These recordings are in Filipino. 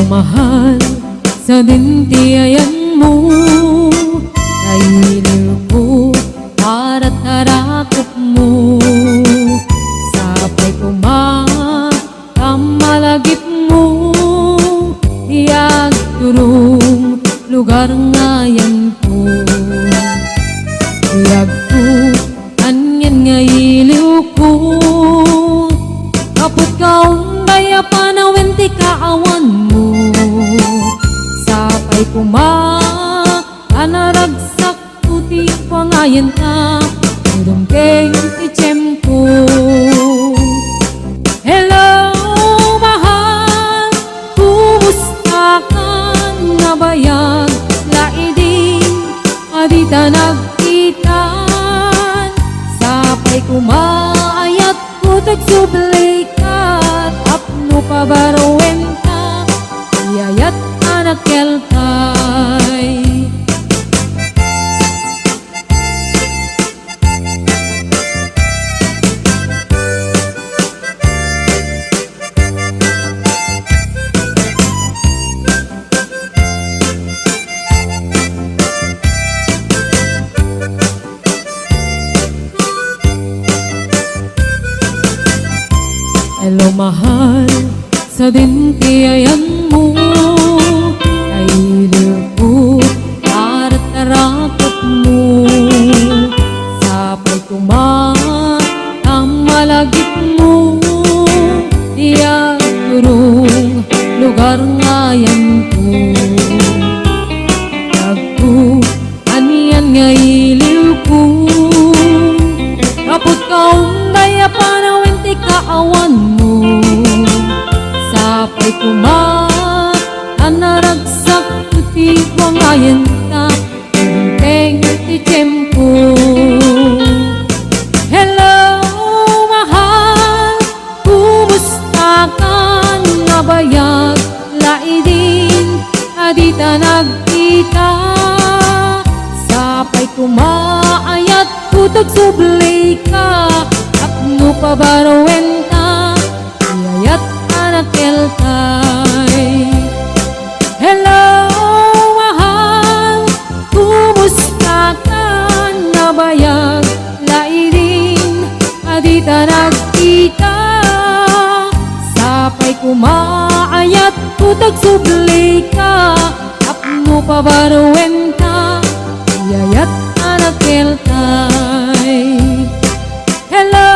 mahal, sa dintiayan mo kailiw ko para tarakot mo. Sapay kumamalagip mo, iyag turong lugar ngayan ko. Iyag ko, anyan nga iliw ko, kaput kaong baya panawin ti kaawan mo. Sapay anaragsak puti pangayan ka, udumkeng ichem ko. Hello mahal, kumusta ka nga bayag laiding adita nagkitan. Sapay kumaayat ko tagsublay ka, tapno pabarowen ka, iyayat anak kelkay. Hello mahal, sa dintiayan mo kailiw ko para tarakot mo. Sapay kumamalagip mo, iyag turong lugar ngayan ko. Nagko, aniyan nga iliw ko, kaput kaong baya panawin ti kaawan mo. Sapay anaragsak puti wangayan ka, udumkeng ichem ko. Hello mahal, kumusta ka nga bayag laidin adita nagkita. Sapay kumaayat ko tagsublay ka, tapno pabarowen ka, iyayat anak kelkay. Hello mahal, kumusta ka nga bayag laidin adita nagkita. Sapay kumaayat ko tagsublay ka, tapno pabarowen ka, iyayat anak kelkay. Hello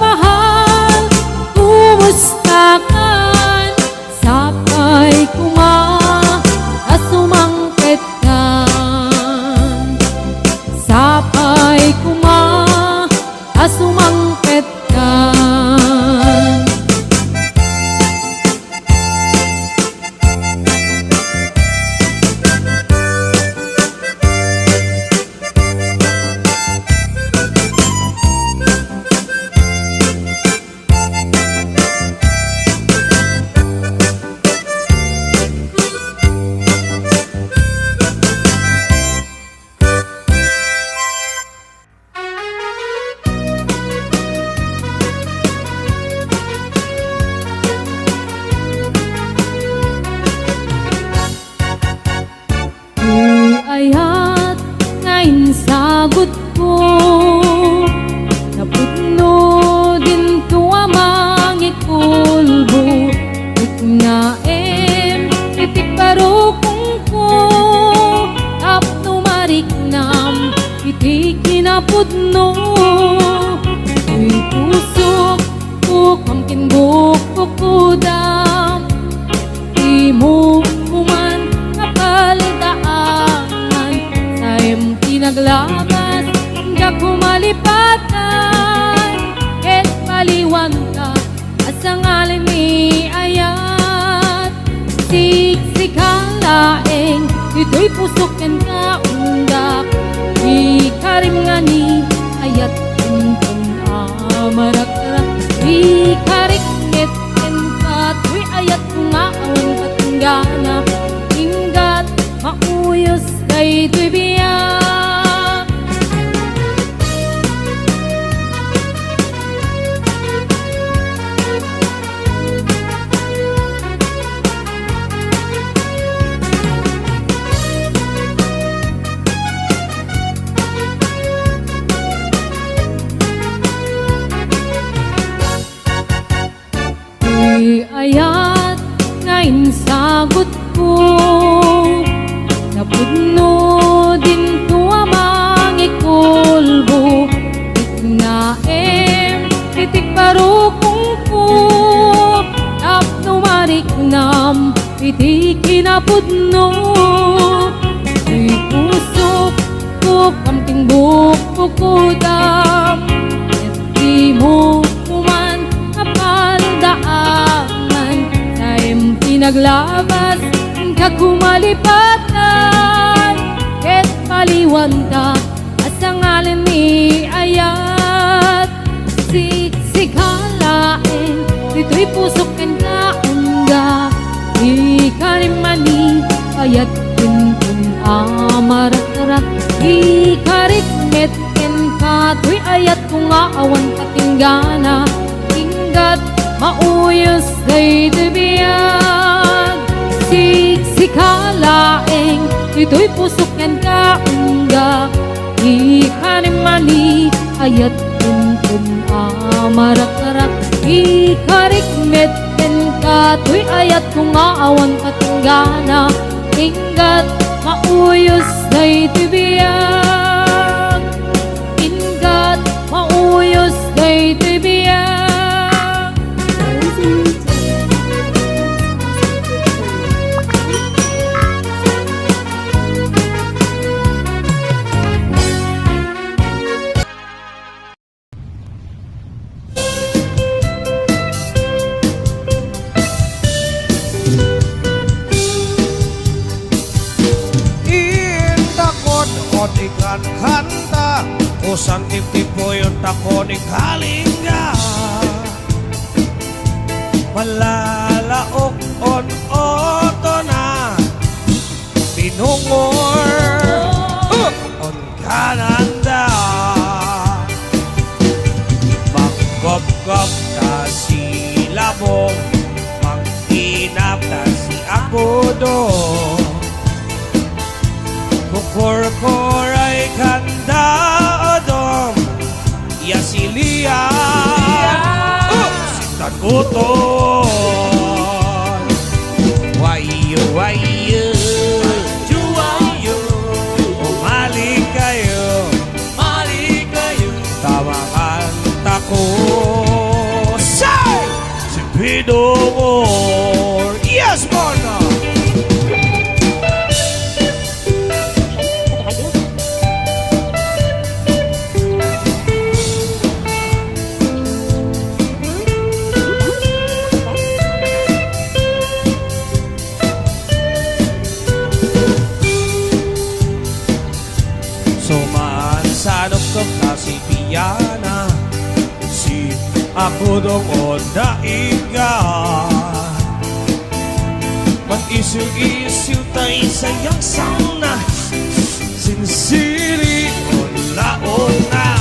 mahal, kumusta ka? Sapay asumangpet ka. Sapay asumangpet ka. Ayat ngayon sagot ko, naputno din to amang ikulbo. Itnaem itik parukong ko, tapno mariknam itik kinapudno. Uy pusok ko kamkin bukok kudam, imo kuman kapaldaan. Sayem tinaglagas hangga kumalipatan, et paliwan ka asangalin ni ayat. Siksikan laeng ito'y pusokan ka undak, ikarim nga ni ayat untong amarak-rak. Ikariknet ken ka tuy ayat nga awan katunggana, inggat mauyos kay tuy biyak. iti kinapudno. Di puso ko kamting bukukudam, di mo kuman kapaldaaman, taim pinaglabas ka kumalipatan, ket paliwan ka asa ngalan ni ayat. Siksikalaeng dito'y pusok ken kaungga, ikarimani ayat kuntun amarat-arat, ikarikmet ken kato'y ayat kung aawan katinggana, inggat mauyos day debiyag. Siksikalaeng dito'y pusok ken kaungga, ikarimani ayat kuntun amarat-arat, ikarikmet ken kato'y ayat kung aawan katinggana, inggat mauyos day tibiyag, inggat mauyos day tibiyag. Ikan kanta usan tip-tipo yung takon ikalingga, malalaok on na pinungor on kananda, magkop-kop ta si labong, magkinap ta si akodo, Kor-koray kanda odom Yasilia Sintan uton Wayo, wayo Juwayo Umali kayo Tawakan tako Say! Si Pidongor Yes, Mona! Sanok kasi piyana si ako doon na iga, mag-isiw-isiw tayo sayang sauna, sinsiri o laon na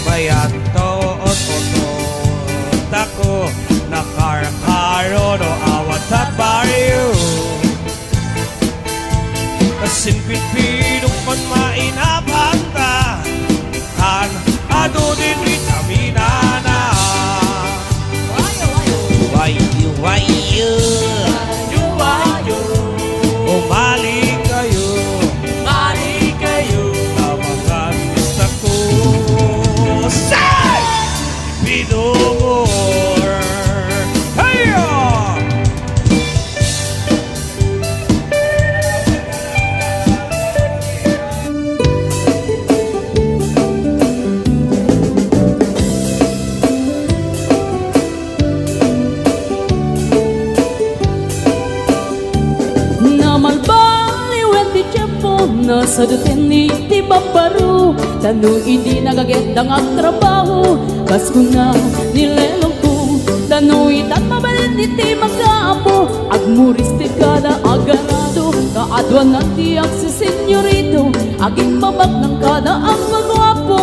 bayato o totot ako nakarkaro no awat at baryo kasin pipinong man mainapanta kan ado din vitamina na wayo umali kayo tawagan gusto ko say pinumor heyo. Nasa datin ni Tibabaru Tano hindi nagagandang ang trabaho Kas ko na nilelong ko Tano itat mabalin iti magkaapo Agmuris ti kada agarado Kaadwan na tiyak si senyorito Aging babak ng kada ang magwapo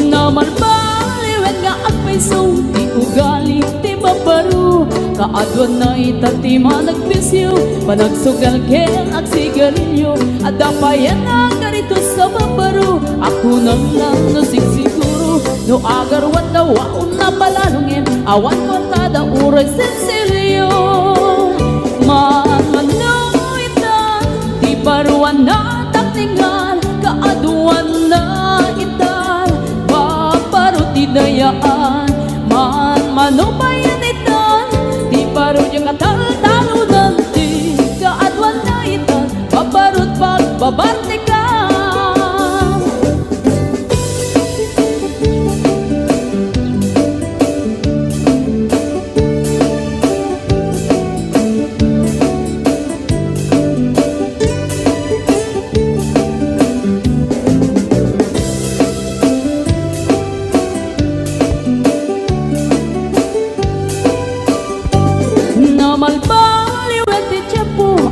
Naman baliwen nga agpaiso Di ugali Tibabaru Kaadwan na itati managpisyo Panagsugal kaya at sigarilyo At dapayan na ganito sa babaro Ako nang lang nasigsiguro No agarwan na waon na palalungin Awan ko tada uray sensilyo Manmano itan Di paruan na takningan Kaadwan na itan Babaro tinayaan Manmano bayan itan baro yung katal-talunan, di kaadwan na itan, babarot pagbabarte ka.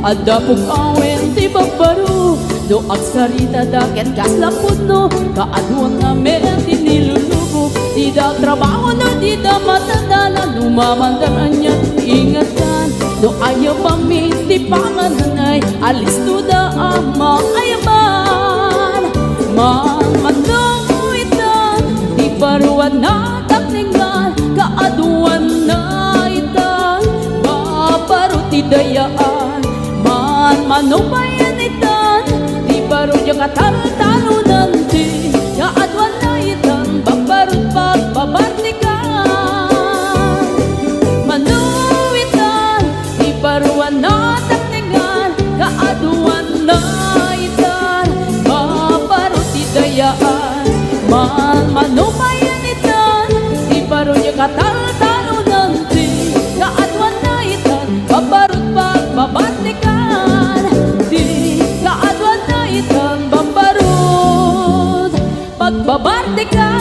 Adapog awen ti babaro, do agsarita daket kas lapudno, kaadwan nga men ti nilulubo, di da trabaho na di da matandala, lumamandan anya ingatan, do ayaw pamit ti pangananay, alis to da ama ayaman, mamando itan, di baruan na takningan, kaadwan na itan, babaro ti dayaan. Manubayan itan, di baro yung katal-talunan, di kaadwan na itan, babarot pagbabarte ka. Manuwitan, di baruan na takningan, kaadwan na itan, babarot idayaan. Manubayan itan, di baro yung katal-talunan, di kaadwan na itan, babarot pagbabarte ka. Pagbabarte ka.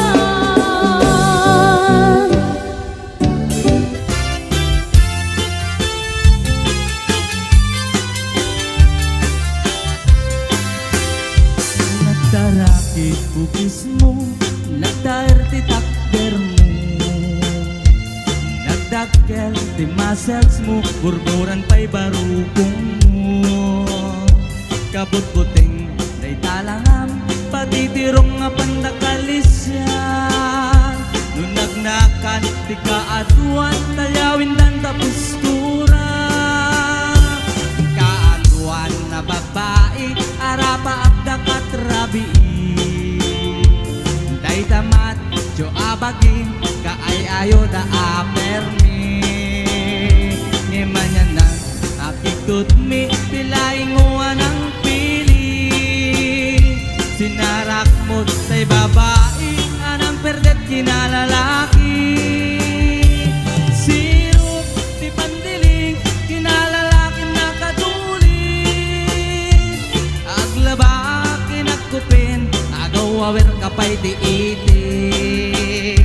Nagdarakit kukis mo, nagdaerte takder mo, nagdakkel ti muscles mo, burburan pa'y barukong mo, kabut-buting day talangam, patitirong nga pandakalisya, nung nagnakan ti kaadwan, talyawin ng tapustura. Kaadwan na babae, arapa at dakatrabi, day tamat, jo abagin, kaay-ayo da apermi. Ngemanya na, akitut mi, pilainguan ang sinarak mo sa'y babae, anang perdet kinalalaki. Sirup ti pandiling, kinalalaki nakatuling. Aglaba kinagkupin, agawawer kapay ti itik.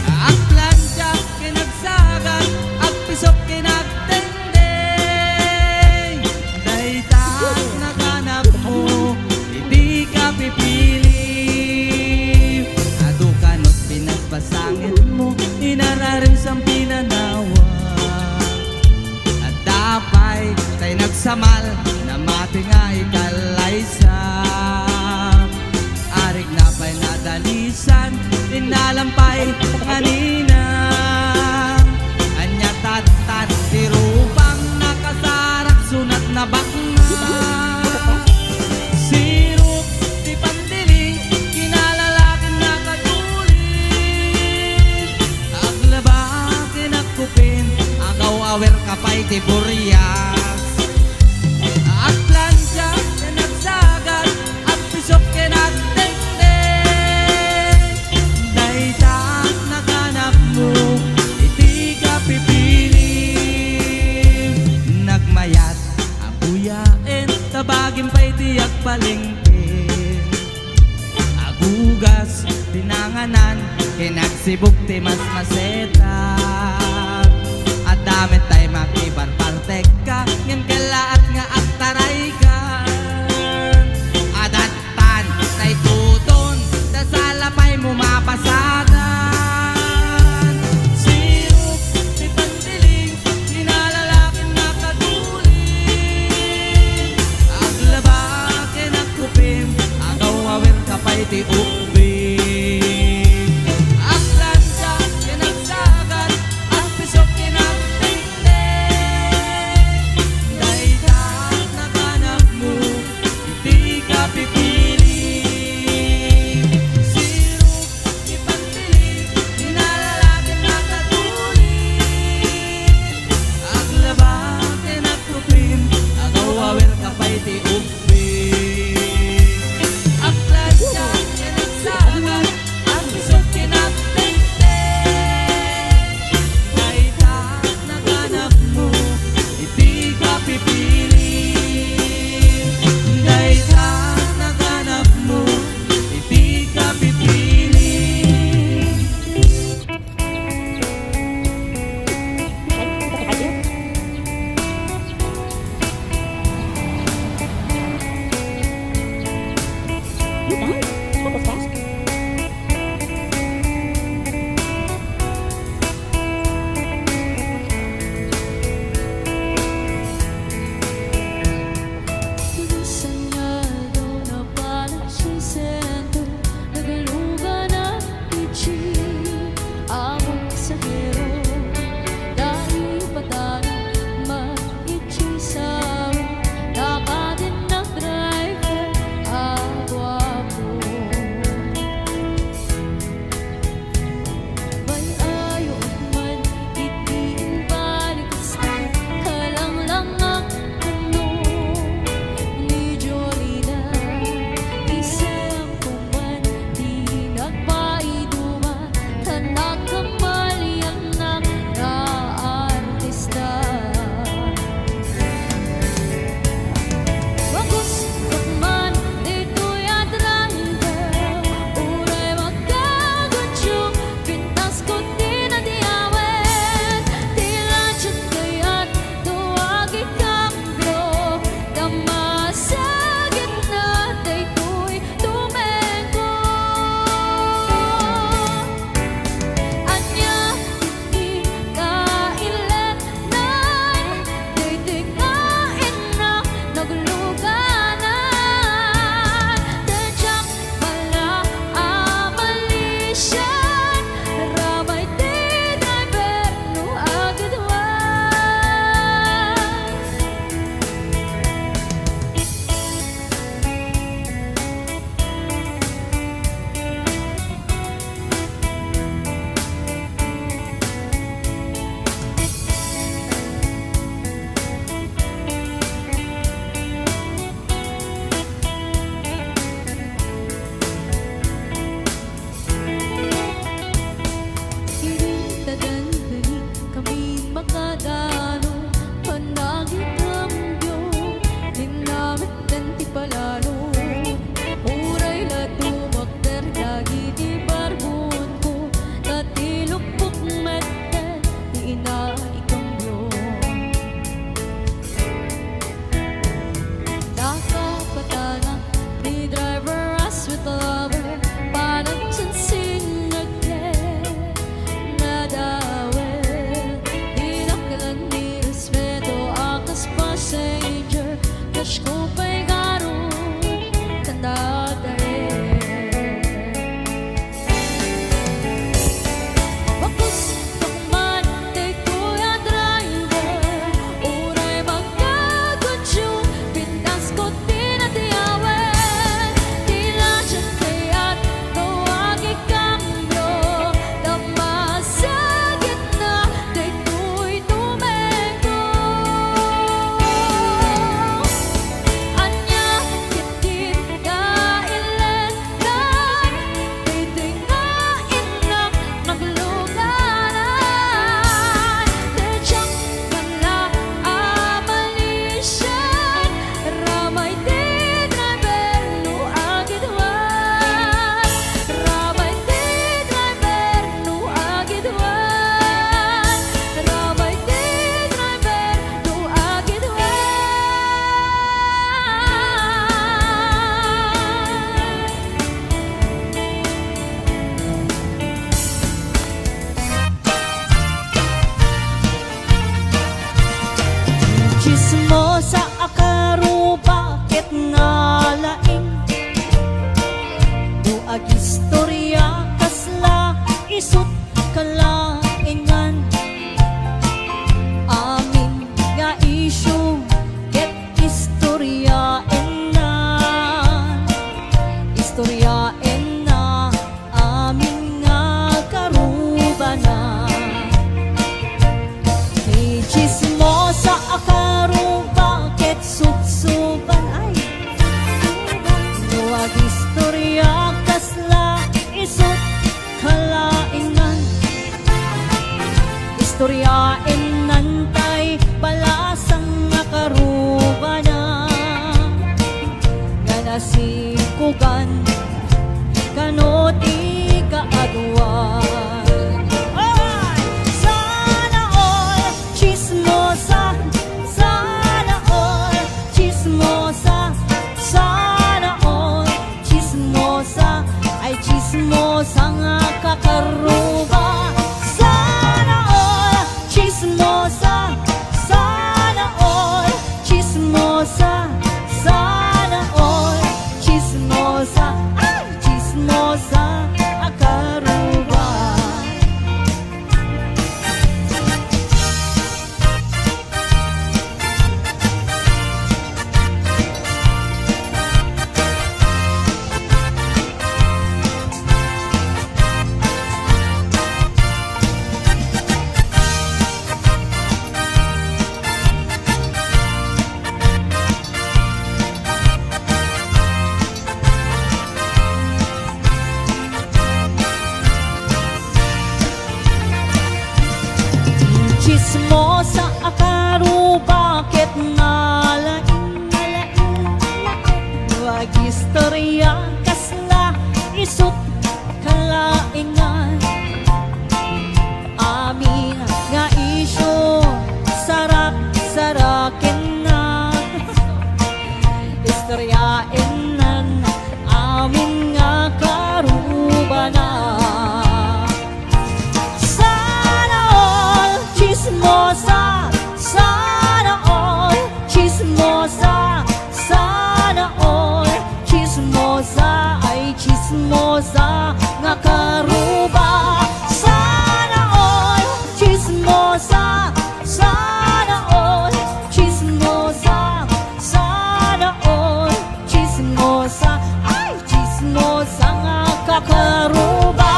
Agplansya kinagsagan, agpisok kinagtendeng. Daytang naganap mo, hindi ka pipili. Adukanot pinagbasangit mo, inararin sang pinanawa. At dapay tay nagsamal, na mati nga ikalaysa. Arig na pa'y nadalisan, inalampay kanina. Anya tat-tat tirupang nakasarak, sunat na bakna. Awer kapay ti Burias, at plansya kinagsagan, at pisok kinagtengteng. Daytang naganap mo, iti ka pipili. Nagmayat abuyain, tabagin pa'y tiyak palengke. Agugas tinanganan, kinagsibok ti mas maseta. Damit tay makibarpartek ka, ngem kelaat nga aktaray ka. Adatan tay tuton, dasalapay mo mapasadan. Sirup ti pandiling, kinalalaking nakatuling. Aglaba kinagkupim, agaw awer kapay ti ukbi. down. Focus fast. Diseñado na parang sisento, nagalugan na ichi ang pasahero. Dahil patalo, mag-ichi sa nakatin ng driver, agwapo. May ayaw man, itiin balikas na, kalang lang ang ano ni Jolina. Isang kuman, di nagpaiduman, tanak kamalian ng na-artista. Magusto man, dito'y driver, uray magkagutsyong, pintas ko din na diawet. Tila dyan kaya't tuwag ikambyo, damasagin na dito'y tumengko. Anya, hindi kailenan, titingain na nagluganan. Tadyak pala amalisyan, ramay di driver no agadwan. Irintadan-dani kami makadano, panagitambyo, dinamit dan tipalalo. Uray latumak terjagi di barbun ko, natilupok meten, di inaikambyo. Nakapatanak ni driver as with lover, parang sinsing nadawel. Dinakalan ni respeto akas passenger, cash ko pa'y garong tandadare. Magusto man, dito'y driver, uray magkagutsyong, pintas ko din na diawet. Tila dyan kaya't tuwag ikambyo, damasagin na dito'y tumengko. Anya, hindi kailenan, titingain na nagluganan. Tadyak pala amalisyan, ramay di driver no agadwan. Ramay di driver no agadwan. Ramay di driver no agadwan. Chismosa akaro bakit nga laing Duag istorya kasla isut kalaingan Amin nga isyu ket istoryaen na amin nga karubanan Ni chismosa akaro bakit subsuban ay Duag istorya kasla isut kalaingan Istoryaen nantay balasang nga karubanan Nga nasikugan kanoti kaadwan Sana all chismosa Sana all chismosa Sana all chismosa sana all chismosa, ay chismosa akaruba. Chismosa akaru, bakit ngalain wag istorya kasla isut kalaingan. Amin nga isyo sarak-sarakin na istoryain nan amin nga karubanan. Chismosa, sana all chismosa, sana all chismosa, ay chismosa nga karuba. Sana all chismosa, sana all chismosa, sana all chismosa, ay chismosa nga kakaruba.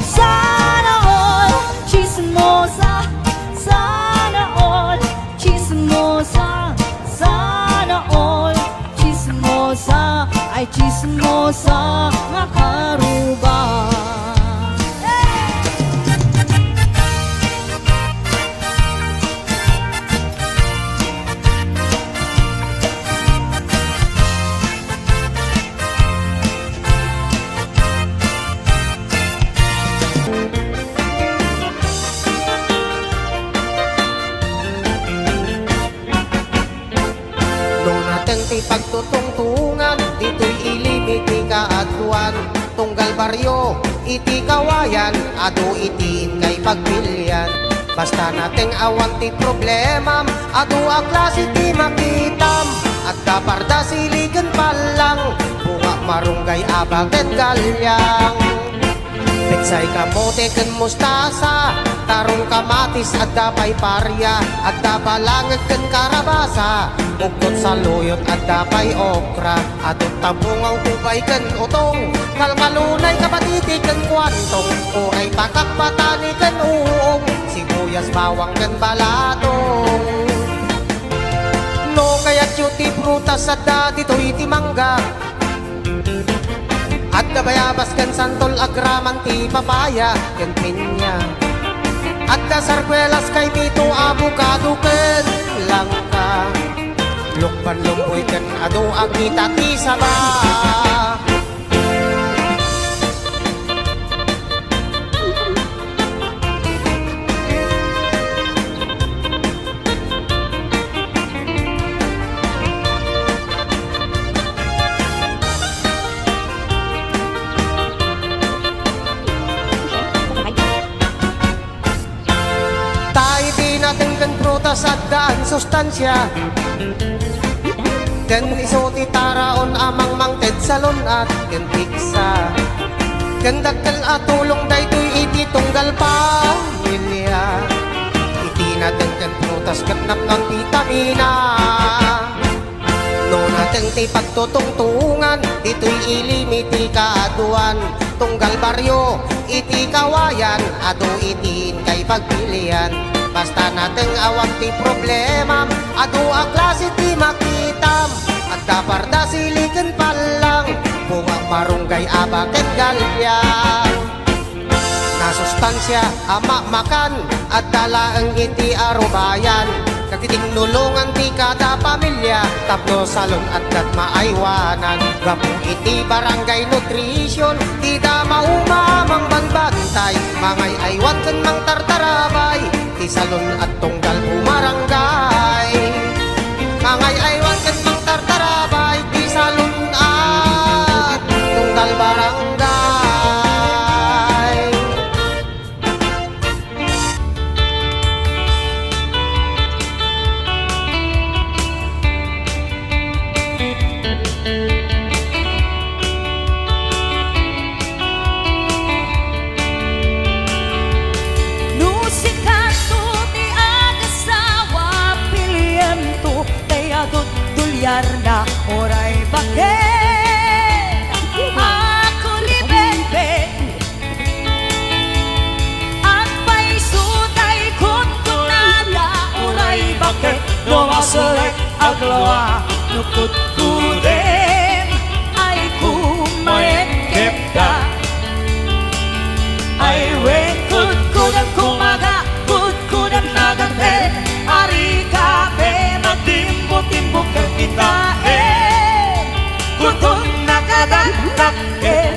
Sana all chismosa, sana all chismosa, sana all chismosa, ay chismosa nga karuba. Ti pagtutungtungan, dito'y ilimiti kaadwan. Tunggal baryo, iti kawayan, ado itiin kay pagpilyan. Basta nating awan ti problema, ado a klase ti makitam. At kaparda siligan palang, bunga marunggay abaget galyang. Petsay kamote ken mustasa, tarong kamatis at dapay parya, at dabalangag ken karabasa, bukod sa luyot at dapay okra, at tapungaw kubay ken utong, kalkalunay kapatiti ken kwantong, uray pakak patani ken uong, sibuyas bawang ken balatong. No kaya't yuti prutas at dito iti mangga, at kabayabas ken santol agraman ti papaya ken pinya, at dasarkwelas kay pito abukado ken langka, lukban lumboy ken ado agita ti saba. Prutas at daan sustansya, ken iso ti taraon amang mangted salon at ken piksa, ken dakkel at tulong daytoy iti tunggal pamilya. Iti naten ken prutas ket napnon vitamina. No naten ti pagtutungtungan, ito'y ilimiti kaaduan. Tunggal baryo, iti kawayan, ado itiin kay pagpilian. Basta nating awag ti problema, ado a klase ti makitam, at kaparda siligan palang, bunga marunggay abaket galyang. Nasustansya ama makan, at dalaang iti arubayan, katiting nulungan ti kada pamilya, tapno salon at kat maaywanan. Gapu iti barangay nutrition, di da maumamang banbantay, mangay aywan ken mang tartarabay, ti salon at tunggal bumarangay. Mangay aywan ken mang tartarabay, ti salon at tunggal barangay. dalawa nukut kudem ay kumain kepda ay wen kudem kumaga kudem nagaten ari kape magtimbo-timbo kita kutun nakadagdagen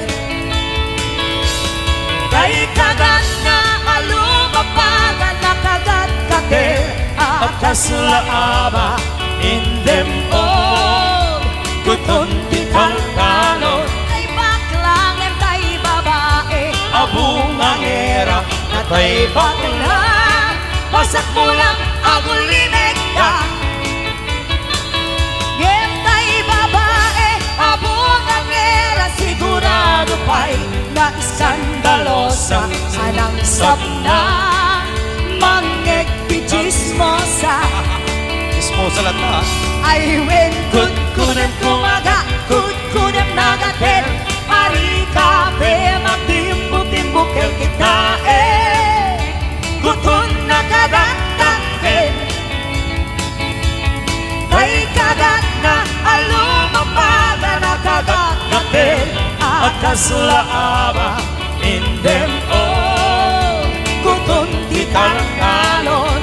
kay kagat na alumapagan nakagat kate akas laaba in them all kutun tikal kalon ay baklang em tay babae abungangera na tay baklang pasak mo lang agulimek ka em tay babae abungangera sigurado pa'y na iskandalosa anang sabna mangek pichismosa Chismosa lang na. ay wen kudem kumaga kudem nagaten hari kape magtimbo-timbo kel kita kutun nakadagdagen kay kagat na alumapaga nakadagdagen akas laaba in them all kutun tikal kalon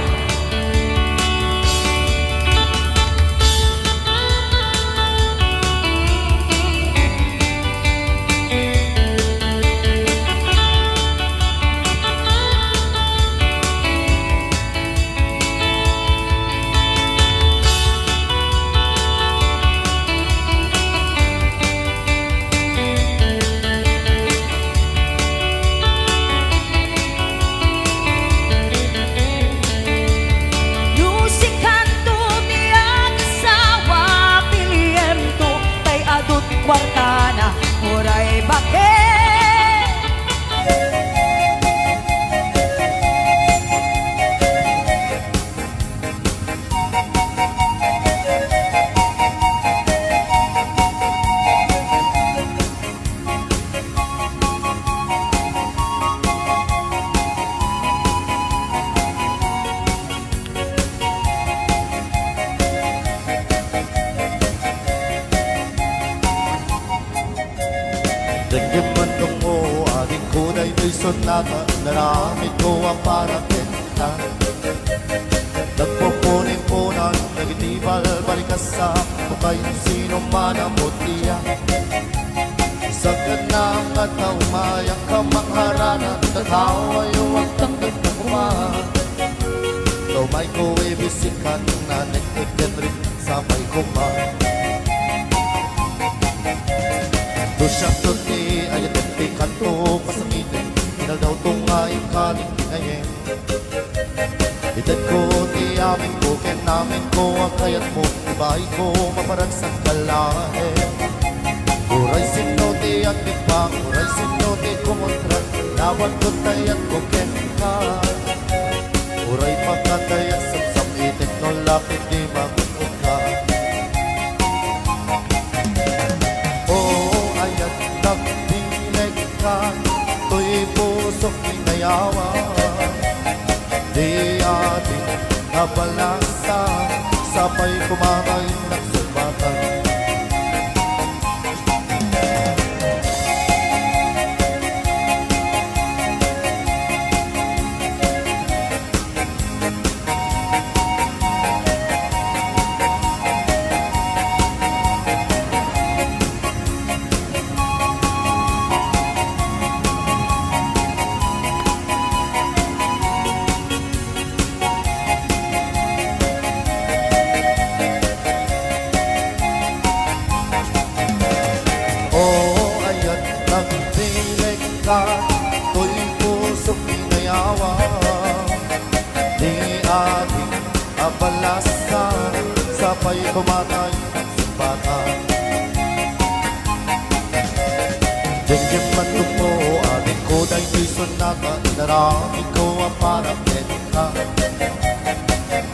kwartana muray bakit Dengge mendung mo adik ko na ito'y sonata naramit ko ang parapenta nagpupunin-punan nagitibal balikasa kung sino man ang mutiya sa ganang at naumayang kamangharana tatawa yung ang nagpupuman Tomay ko ibisikan na nagtikenrik sa may kuman Dusyak tuti ayat iti kanto pasangitin Inal daw tungay kaling ngayen Itad ko ti amin ko ken namin ko ang kayat mo Ibay ko maparagsak kalahe Uray sino ti at bigpang Uray sino ti kumontra Lawan ko tayat ko ken ka Uray pagkatayat samsam itik no lapit di magunod ka To'y pusok inayawan Di ating nabalasa Sabay kumamay ng sumbatan To'y pusok inayawan Di ating abalasan Sabay kumatay ng sumbatan Dengge mandong mo ating koday to'y sonata Naramit ko ang parapenta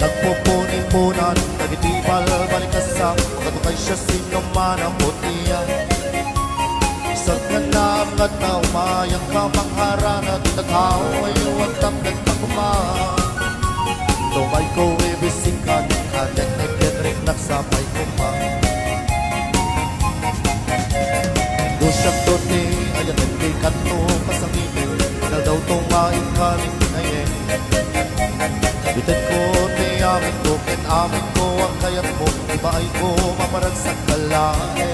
Nagpupunin-punan Nagitibal balikasam Katukay siya sino man ang mutiyan Sa ganang at naumayang kamangharana Titataw ay uwag tamdag na kumaan Tumay ko ibisikan Kadek na kenrik nagsapay ko pa. Dusyak to ni ayat hindi kanto pasanginin, na daw tong maikaling pinayeng. Bitin ko ni amin ko, ken amin ko ang kayat mo, iba ay ko mamarag sa kalahin.